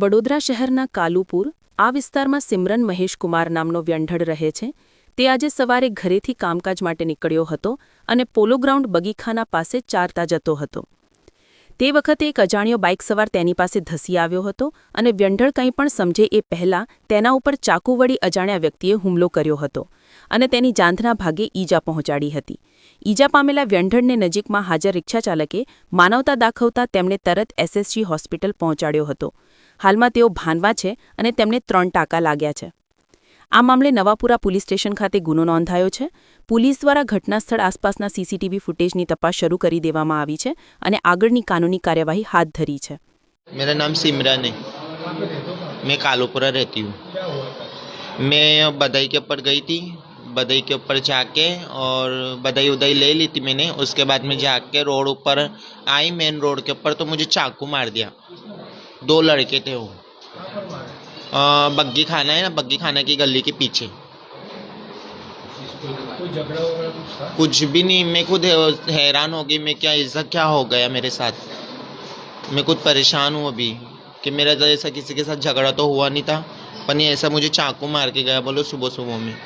વડોદરા શહેરના કાલુપુર આ વિસ્તારમાં સિમરન મહેશકુમાર નામનો વ્યંઢળ રહે છે. તે આજે સવારે ઘરેથી કામકાજ માટે નીકળ્યો હતો અને પોલો ગ્રાઉન્ડ બગીખાના પાસે ચાલતા જતો હતો. તે વખતે એક અજાણ્યો બાઇક સવાર તેની પાસે ધસી આવ્યો હતો અને વ્યંઢળ કંઈ પણ સમજે એ પહેલાં તેના ઉપર ચાકુ વળી અજાણ્યા વ્યક્તિએ હુમલો કર્યો હતો અને તેની જાંઘના ભાગે ઈજા પહોંચાડી હતી. ઈજા પામેલા વ્યંઢળને નજીકમાં હાજર રિક્ષાચાલકે માનવતા દાખવતા તેમણે તરત એસએસજી હોસ્પિટલ પહોંચાડ્યો હતો. હાલમાં તેઓ ભાનમાં છે અને તેમને 3 ટાંકા લાગ્યા છે. આ મામલે નવાપુરા પોલીસ સ્ટેશન ખાતે ગુનો નોંધાયો છે. પોલીસ દ્વારા ઘટનાસ્થળ આસપાસના સીસીટીવી ફૂટેજની તપાસ શરૂ કરી દેવામાં આવી છે અને આગળની કાનૂની કાર્યવાહી હાથ ધરી છે. मेरा नाम सिमरन है, मैं कालूपुरा रहती हूँ। मैं बधाई के ऊपर गई थी, बधाई के ऊपर जाके और बधाई उधाई ले ली थी मैंने। उसके बाद में जाके रोड ऊपर आई, मेन रोड के ऊपर, तो मुझे चाकू मार दिया। 2 लड़के थे वो, बग्गी खाना है ना, बग्गी खाना की गली के पीछे। कुछ भी नहीं, मैं खुद हैरान हो गई, मैं क्या ऐसा क्या हो गया मेरे साथ। मैं खुद परेशान हूँ अभी कि मेरा ऐसा किसी के साथ झगड़ा तो हुआ नहीं था, पर ये ऐसा मुझे चाकू मार के गया, बोलो सुबह सुबह में।